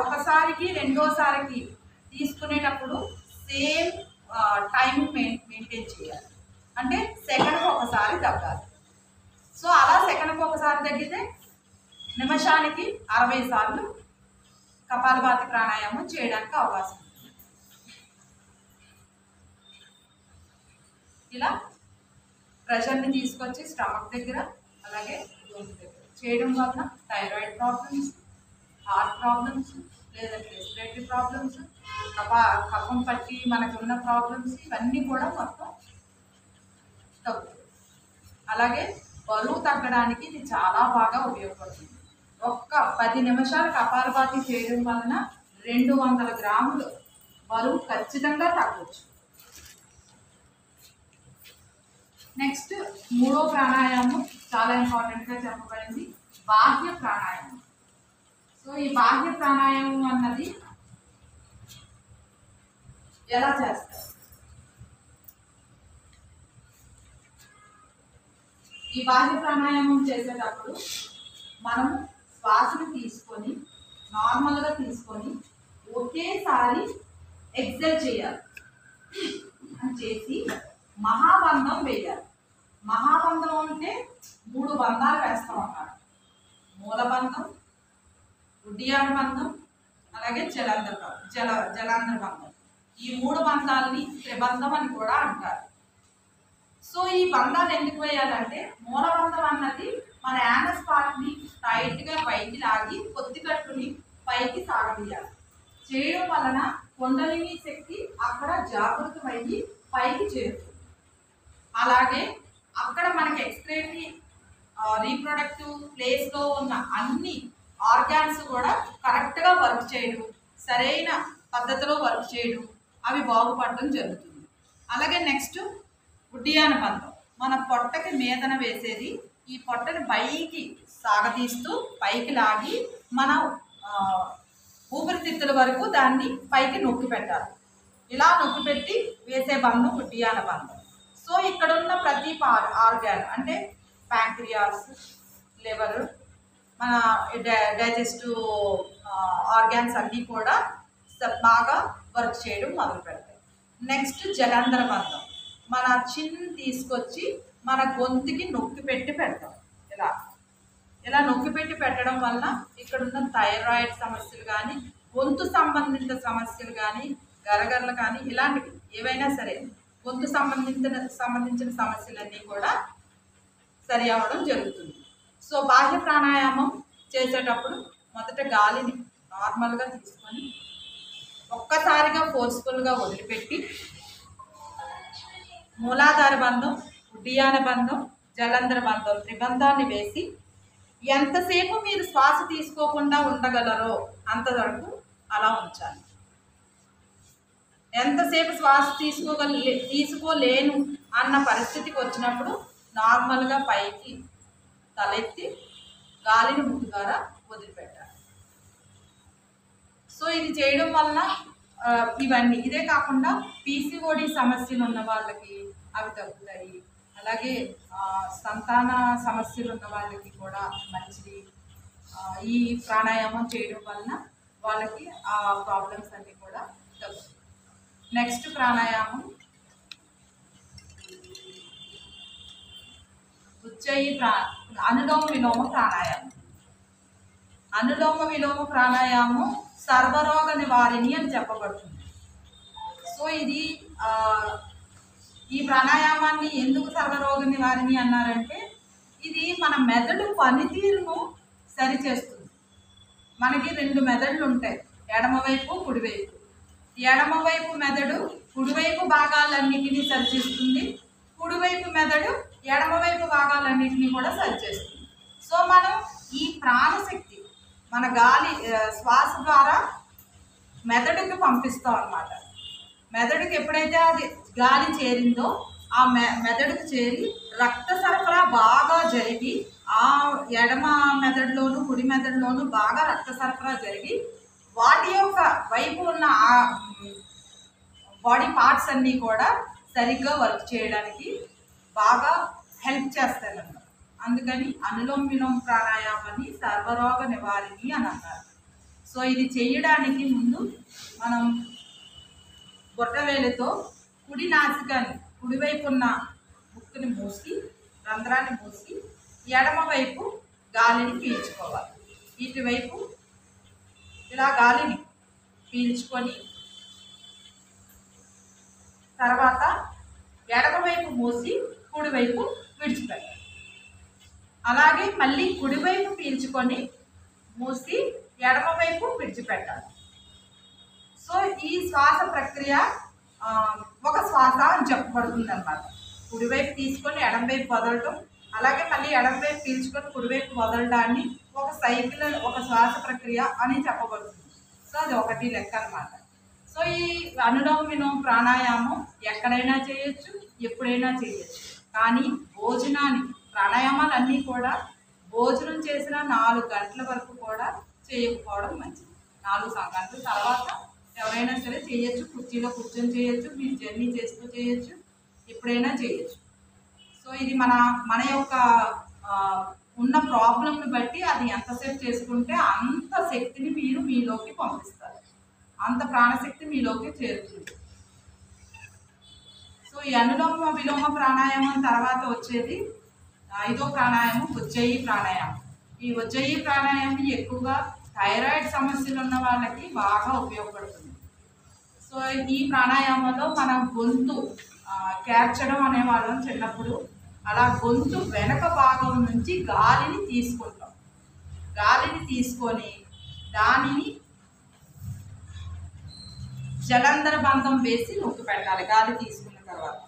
ఒకసారికి రెండోసారికి తీసుకునేటప్పుడు సేమ్ టైం మెయింటైన్ చేయాలి. అంటే సెకండ్కి ఒకసారి దగ్గాలి. సో అలా సెకండ్కి ఒకసారి తగ్గితే నిమిషానికి 60 సార్లు కపాలభాతి ప్రాణాయామం చేయడానికి అవకాశం ఉంది. ఇలా ప్రెషర్ని తీసుకొచ్చి స్టమక్ దగ్గర అలాగే గొంతు దగ్గర చేయడం వలన థైరాయిడ్ ప్రాబ్లమ్స్, హార్ట్ ప్రాబ్లమ్స్, లేదంటే రెస్పిరేటరీ ప్రాబ్లమ్స్, కఫం పట్టి మనకు ఉన్న ప్రాబ్లమ్స్ ఇవన్నీ కూడా మొత్తం తగ్గుతాయి. అలాగే బరువు తగ్గడానికి ఇది చాలా బాగా ఉపయోగపడుతుంది. ఒక్క 10 నిమిషాలు కపాలభాతి చేయడం వలన 200 గ్రాములు బరువు ఖచ్చితంగా తగ్గవచ్చు. నెక్స్ట్ మూడో ప్రాణాయామం చాలా ఇంపార్టెంట్గా చెప్పబడింది, బాహ్య ప్రాణాయామం. సో ఈ బాహ్య ప్రాణాయామం అన్నది ఎలా చేస్తారు? ఈ బాహ్య ప్రాణాయామం చేసేటప్పుడు మనం శ్వాసను తీసుకొని నార్మల్గా తీసుకొని ఒకేసారి ఎక్సెల్ చేయాలి అని చేసి మహాబంధం వేయాలి. మహాబంధం అంటే 3 బంధాలు వేస్తాం అన్నమాట. మూలబంధం, ఉడ్డియాన బంధం, అలాగే జలాంధ్ర బంధం. ఈ 3 బంధాలని త్రిబంధం అని కూడా అంటారు. సో ఈ బంధాలు ఎందుకు వేయాలంటే మూలబంధం అన్నది మన యానస్ పార్ట్ని టైట్గా పైకి లాగి పొత్తికట్టుని పైకి సాగదీయాలి. చేయడం వలన కుండలిని శక్తి అక్కడ జాగృతమయ్యి పైకి చేరుతుంది. అలాగే అక్కడ మనకి ఎక్స్క్రేటరీ రీప్రొడక్టివ్ ప్లేస్లో ఉన్న అన్ని ఆర్గాన్స్ కూడా కరెక్ట్గా వర్క్ చేయడం, సరైన పద్ధతిలో వర్క్ చేయడం, అవి బాగుపడడం జరుగుతుంది. అలాగే నెక్స్ట్ ఉడ్డియాన బంధం, మన పొట్టకి మీదన వేసేది. ఈ పొట్టని పైకి సాగతీస్తూ పైకి లాగి మన ఊపిరితిత్తుల వరకు దాన్ని పైకి నొక్కి పెట్టాలి. ఇలా నొక్కి పెట్టి వేసే బంధం ఉడ్డియాన బంధం. సో ఇక్కడ ఉన్న ప్రతి ఆర్గాన్ అంటే ప్యాంక్రియాస్, లివర్, మన డైజెస్టివ్ ఆర్గాన్స్ అన్నీ కూడా బాగా వర్క్ చేయడం మొదలు పెడతాయి. నెక్స్ట్ జలాంధ్ర బంధం, మన చిన్ తీసుకొచ్చి మన గొంతుకి నొక్కి పెట్టి పెడతాం. ఇలా నొక్కి పెట్టి పెట్టడం వలన ఇక్కడ ఉన్న థైరాయిడ్ సమస్యలు కానీ, గొంతు సంబంధిత సమస్యలు కానీ, గరగరలు కానీ, ఇలాంటివి ఏవైనా సరే గొంతు సంబంధించిన సమస్యలన్నీ కూడా సరి అవ్వడం జరుగుతుంది. సో బాహ్య ప్రాణాయామం చేసేటప్పుడు మొదట గాలిని నార్మల్గా తీసుకొని ఒక్కసారిగా ఫోర్స్ఫుల్గా వదిలిపెట్టి మూలాధార బంధం, ఉడ్డియాన బంధం, జలాంధ్ర బంధం త్రిబంధాన్ని వేసి ఎంతసేపు మీరు శ్వాస తీసుకోకుండా ఉండగలరో అంతవరకు అలా ఉంచాలి. ఎంతసేపు శ్వాస తీసుకోలేను అన్న పరిస్థితికి వచ్చినప్పుడు నార్మల్గా పైకి తలెత్తి గాలిని ముక్కు ద్వారా వదిలిపెట్టాలి. సో ఇది చేయడం వలన ఇవన్నీ, ఇదే కాకుండా పీసీఓడి సమస్యలు ఉన్న వాళ్ళకి అవి తగ్గుతాయి. అలాగే సంతాన సమస్యలు ఉన్న వాళ్ళకి కూడా మంచిది. ఈ ప్రాణాయామం చేయడం వలన వాళ్ళకి ఆ ప్రాబ్లమ్స్ అన్నీ కూడా తగ్గుతాయి. నెక్స్ట్ ప్రాణాయామం అనులోమ విలోమ ప్రాణాయామం. అనులోమ విలోమ ప్రాణాయామం సర్వరోగ నివారిణి అని చెప్పబడుతుంది. సో ఇది ఈ ప్రాణాయామాన్ని ఎందుకు సర్వరోగ నివారిణి అన్నారంటే ఇది మన మెదడు పనితీరును సరిచేస్తుంది. మనకి 2 మెదడులు ఉంటాయి, ఎడమవైపు కుడివైపు. ఎడమవైపు మెదడు కుడివైపు భాగాలన్నిటినీ సరిచేస్తుంది, కుడివైపు మెదడు ఎడమవైపు భాగాలన్నిటినీ కూడా సరిచేస్తుంది. సో మనం ఈ ప్రాణశక్తి మన గాలి శ్వాస ద్వారా మెదడుకి పంపిస్తాం అన్నమాట. మెదడుకి ఎప్పుడైతే అది గాలి చేరిందో ఆ మెదడుకు చేరి రక్త సరఫరా బాగా జరిగి ఆ ఎడమ మెదడులోను కుడి మెదడులోను బాగా రక్త సరఫరా జరిగి వాటి యొక్క వైపు ఉన్న ఆ బాడీ పార్ట్స్ అన్నీ కూడా సరిగ్గా వర్క్ చేయడానికి బాగా హెల్ప్ చేస్తాయన్నమాట. అందుకని అనులోమ విలోమ ప్రాణాయామాన్ని సర్వరోగ నివారిణి అని అంటారు. సో ఇది చేయడానికి ముందు మనం బొట్టవేలుతో కుడి నాసికాన్ని, కుడివైపు ఉన్న ముక్కుని మూసి రంధ్రాన్ని మూసి ఎడమవైపు గాలిని పీల్చుకోవాలి. ఇటువైపు ఇలా గాలిని పీల్చుకొని తర్వాత ఎడమవైపు మూసి కుడివైపు విడిచిపెట్టాలి. అలాగే మళ్ళీ కుడివైపు పీల్చుకొని మూసి ఎడమవైపు విడిచిపెట్టాలి. సో ఈ శ్వాస ప్రక్రియ ఒక శ్వాస అని చెప్పబడుతుంది అన్నమాట. కుడివైపు తీసుకొని ఎడమవైపు వదలటం, అలాగే మళ్ళీ ఎడమవైపు పీల్చుకొని కుడివైపు వదలడాన్ని ఒక సైకిల్, ఒక శ్వాస ప్రక్రియ అని చెప్పబడుతుంది. సో అది ఒకటి లెక్క అన్నమాట. సో ఈ అనులోమ విలోమ ప్రాణాయామం ఎక్కడైనా చేయొచ్చు, ఎప్పుడైనా చేయొచ్చు. కానీ భోజనానికి ప్రాణాయామాలు అన్నీ కూడా భోజనం చేసిన 4 గంటల వరకు కూడా చేయకపోవడం మంచిది. 4 గంటల తర్వాత ఎవరైనా సరే చేయొచ్చు, కుర్చీలో కూర్చొని చేయొచ్చు, మీరు జర్నీ చేస్తూ చేయొచ్చు, ఎప్పుడైనా చేయొచ్చు. సో ఇది మన యొక్క ఉన్న ప్రాబ్లంని బట్టి అది ఎంతసేపు చేసుకుంటే అంత శక్తిని మీరు మీలోకి పంపిస్తారు, అంత ప్రాణశక్తి మీలోకి చేరుతుంది. సో ఈ అనులోమ విలోమ ప్రాణాయామం తర్వాత వచ్చేది 5వ ప్రాణాయామం ఉజ్జయి ప్రాణాయామం. ఈ ఉజ్జయి ప్రాణాయామం ఎక్కువగా థైరాయిడ్ సమస్యలు ఉన్న వాళ్ళకి బాగా ఉపయోగపడుతుంది. సో ఈ ప్రాణాయామంలో మన గొంతు కేర్చడం అనేవాళ్ళం చిన్నప్పుడు. అలా గొంతు వెనక భాగం నుంచి గాలిని తీసుకుంటాం. గాలిని తీసుకొని దానిని జలంధర బంధం వేసి నొక్కి పెట్టాలి. గాలి తీసుకున్న తర్వాత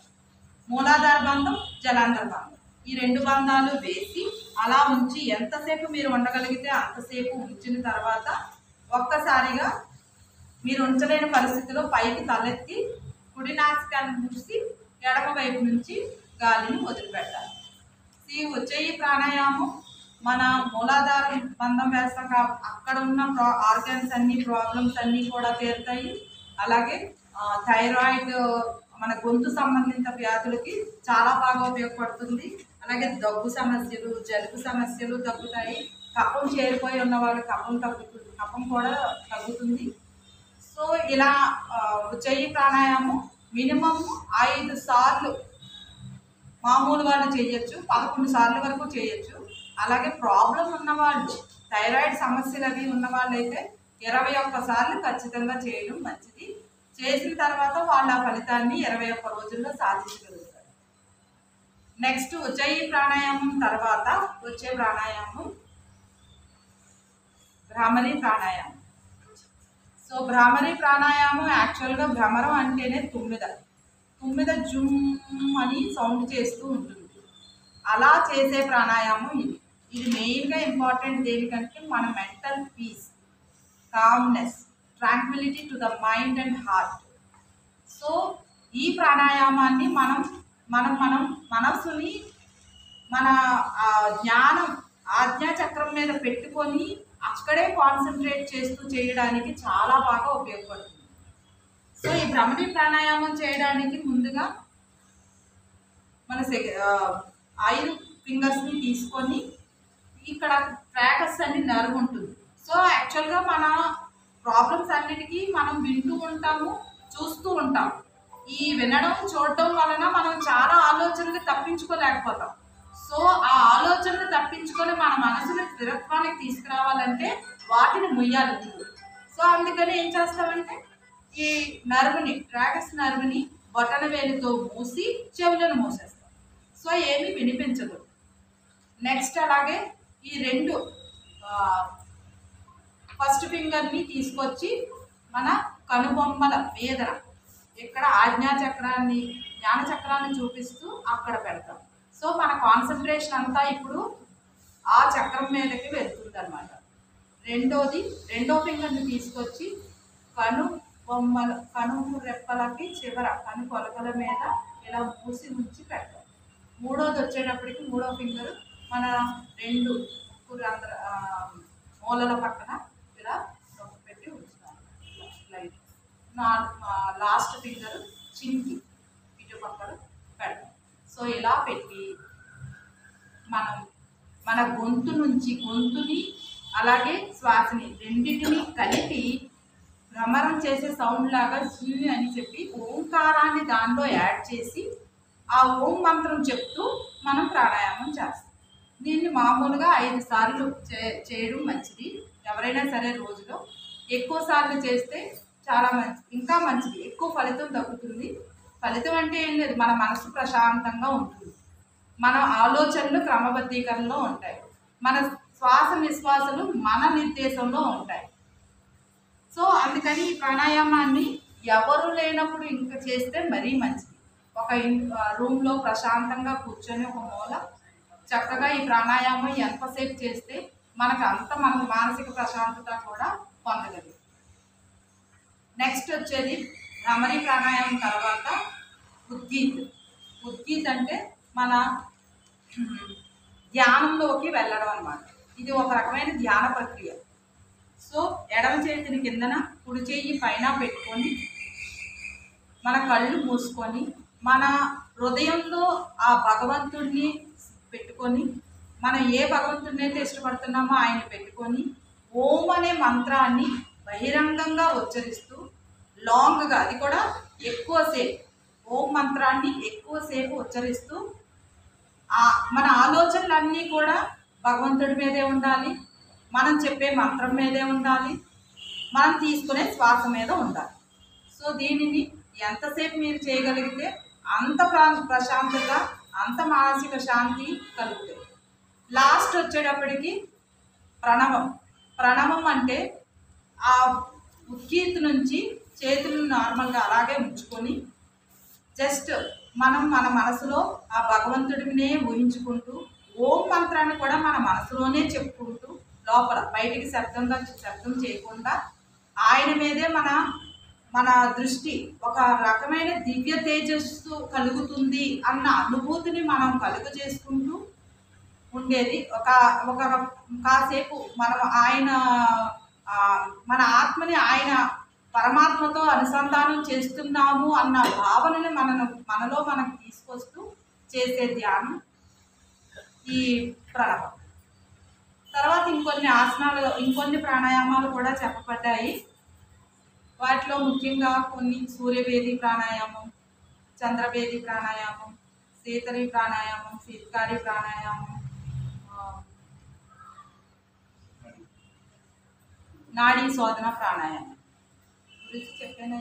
మూలాధార బంధం, జలాంధర బంధం, ఈ 2 బంధాలు వేసి అలా ఉంచి ఎంతసేపు మీరు ఉండగలిగితే అంతసేపు ఉంచిన తర్వాత ఒక్కసారిగా మీరు ఉంచలేని పరిస్థితిలో పైకి తలెత్తి కుడి నాసికాన్ని మూసి ఎడమ వైపు నుంచి గాలిని వదిలిపెట్టాలి. ఈ ఉజ్జయి ప్రాణాయామం మన మూలాధార బంధం వేస్తాక అక్కడ ఉన్న ఆర్గన్స్ అన్ని, ప్రాబ్లమ్స్ అన్నీ కూడా తీరుతాయి. అలాగే థైరాయిడ్, మన గొంతు సంబంధిత వ్యాధులకి చాలా బాగా ఉపయోగపడుతుంది. అలాగే దగ్గు సమస్యలు, జలుబు సమస్యలు తగ్గుతాయి. కఫం చేరిపోయి ఉన్న వాళ్ళు కఫం కూడా తగ్గుతుంది. సో ఇలా ఉజ్జయి ప్రాణాయామం మినిమం 5 సార్లు మామూలు వాళ్ళు చేయొచ్చు, 11 సార్లు వరకు చేయొచ్చు. అలాగే ప్రాబ్లం ఉన్నవాళ్ళు, థైరాయిడ్ సమస్యలు అవి ఉన్న వాళ్ళైతే 21 సార్లు ఖచ్చితంగా చేయడం మంచిది. చేసిన తర్వాత వాళ్ళ ఫలితాన్ని 21 రోజుల్లో సాధించగలుగుతారు. నెక్స్ట్ ఉజ్జయి ప్రాణాయామం తర్వాత వచ్చే ప్రాణాయామం భ్రామరీ ప్రాణాయామం. సో భ్రామరీ ప్రాణాయామం యాక్చువల్గా భ్రమరం అంటేనే తుమ్మిద జుమ్ అని సౌండ్ చేస్తూ ఉంటుంది. అలా చేసే ప్రాణాయామం ఇది మెయిన్గా ఇంపార్టెంట్ దేనికంటే మన mental peace, calmness, Tranquility to the mind and heart. So ఈ ప్రాణాయామాన్ని మనం మనసుని మన జ్ఞానం ఆజ్ఞాచక్రం మీద పెట్టుకొని అక్కడే కాన్సన్ట్రేట్ చేస్తూ చేయడానికి చాలా బాగా ఉపయోగపడుతుంది. సో ఈ భ్రమరీ ప్రాణాయామం చేయడానికి ముందుగా మన 5 ఫింగర్స్ని తీసుకొని ఇక్కడ ట్రాకస్ అని నర్వ్ ఉంటుంది. సో యాక్చువల్గా మన ప్రాబ్లమ్స్ అన్నిటికీ మనం వింటూ ఉంటాము, చూస్తూ ఉంటాము. ఈ వినడం, చూడటం వలన మనం చాలా ఆలోచనలు తప్పించుకోలేకపోతాం. సో ఆ ఆలోచనలు తప్పించుకొని మన మనసుని స్థిరత్వానికి తీసుకురావాలంటే వాటిని ముయ్యాలి ముందు. సో అందుకని ఏం చేస్తామంటే ఈ నర్వ్ని, ట్రాకస్ నర్వ్ని బొటన వేలితో మూసి చెవులను మూసేస్తాం. సో ఏమీ వినిపించదు. నెక్స్ట్ అలాగే ఈ 2 ఫస్ట్ ఫింగర్ని తీసుకొచ్చి మన కనుబొమ్మల మీద ఇక్కడ ఆజ్ఞాచక్రాన్ని, జ్ఞానచక్రాన్ని చూపిస్తూ అక్కడ పెడతాం. సో మన కాన్సన్ట్రేషన్ అంతా ఇప్పుడు ఆ చక్రం మీదకి వెళ్తుంది అనమాట. రెండో ఫింగర్ని తీసుకొచ్చి కను రెప్పలకి చివర కను కొలకల మీద ఇలా మూసి ఉంచి పెడతాం. మూడోది వచ్చేటప్పటికి మూడో ఫింగర్ మన 2 మూలల పక్కన ఇలా పెట్టి ఉంచుతాం. లైట్ లాస్ట్ ఫింగర్ చింకి ఇటు పక్కన పెడతాం. సో ఇలా పెట్టి మనం మన గొంతుని అలాగే శ్వాసని రెండింటిని కలిపి భ్రమరం చేసే సౌండ్ లాగా జీ అని చెప్పి ఓంకారాన్ని దానిలో యాడ్ చేసి ఆ ఓం మంత్రం చెప్తూ మనం ప్రాణాయామం చేస్తాం. దీన్ని మామూలుగా 5 సార్లు చేయడం మంచిది. ఎవరైనా సరే రోజులో ఎక్కువ సార్లు చేస్తే చాలా ఇంకా మంచిది, ఎక్కువ ఫలితం దక్కుతుంది. ఫలితం అంటే ఏం లేదు, మన మనసు ప్రశాంతంగా ఉంటుంది, మన ఆలోచనలు క్రమబద్ధీకరణలో ఉంటాయి, మన శ్వాస నిశ్వాసలు మన నిర్దేశంలో ఉంటాయి. సో అందుకని ఈ ప్రాణాయామాన్ని ఎవరు లేనప్పుడు ఇంకా చేస్తే మరీ మంచిది. ఒక రూమ్లో ప్రశాంతంగా కూర్చొని ఒక మూల చక్కగా ఈ ప్రాణాయామం ఎంతసేపు చేస్తే మనకు అంత మన మానసిక ప్రశాంతత కూడా పొందగలదు. నెక్స్ట్ వచ్చేది భ్రమరీ ప్రాణాయామం తర్వాత ఉద్గీత్ అంటే మన ధ్యానంలోకి వెళ్ళడం అన్నమాట. ఇది ఒక రకమైన ధ్యాన ప్రక్రియ. సో ఎడమ చేతిని కిందన, కుడి చేయి పైన పెట్టుకొని మన కళ్ళు మూసుకొని మన హృదయంలో ఆ భగవంతుడిని పెట్టుకొని, మనం ఏ భగవంతుడిని అయితే ఇష్టపడుతున్నామో ఆయన పెట్టుకొని ఓం అనే మంత్రాన్ని బహిరంగంగా ఉచ్చరిస్తూ లాంగ్గా, అది కూడా ఎక్కువసేపు ఓం మంత్రాన్ని ఎక్కువసేపు ఉచ్చరిస్తూ మన ఆలోచనలన్నీ కూడా భగవంతుడి మీదే ఉండాలి, మనం చెప్పే మంత్రం మీదే ఉండాలి, మనం తీసుకునే శ్వాస మీద ఉండాలి. సో దీనిని ఎంతసేపు మీరు చేయగలిగితే అంత ప్రశాంతత, అంత మానసిక శాంతి కలుగుతాయి. లాస్ట్ వచ్చేటప్పటికి ప్రణవం. ప్రణవం అంటే ఆ ఉత్కీర్తి నుంచి చేతులను నార్మల్గా అలాగే ఉంచుకొని జస్ట్ మనం మన మనసులో ఆ భగవంతుడినే ఊహించుకుంటూ ఓం మంత్రాన్ని కూడా మన మనసులోనే చెప్పుకుంటూ లోపల బయటికి శబ్దం చేయకుండా ఆయన మీదే మన దృష్టి ఒక రకమైన దివ్య తేజస్సు కలుగుతుంది అన్న అనుభూతిని మనం కలుగు చేసుకుంటూ ఉండేది. ఒక ఒక కాసేపు మనం మన ఆత్మని ఆయన పరమాత్మతో అనుసంధానం చేస్తున్నాము అన్న భావనని మనలో మనకు తీసుకొస్తూ చేసే ధ్యానం ఈ ప్రణవం. తర్వాత ఇంకొన్ని ప్రాణాయామాలు కూడా చెప్పబడ్డాయి. వాటిలో ముఖ్యంగా కొన్ని సూర్యభేది ప్రాణాయామం, చంద్రభేది ప్రాణాయామం, శీతలి ప్రాణాయామం, శీతకారి ప్రాణాయామం, నాడీ శోధన ప్రాణాయామం గురించి చెప్పాను.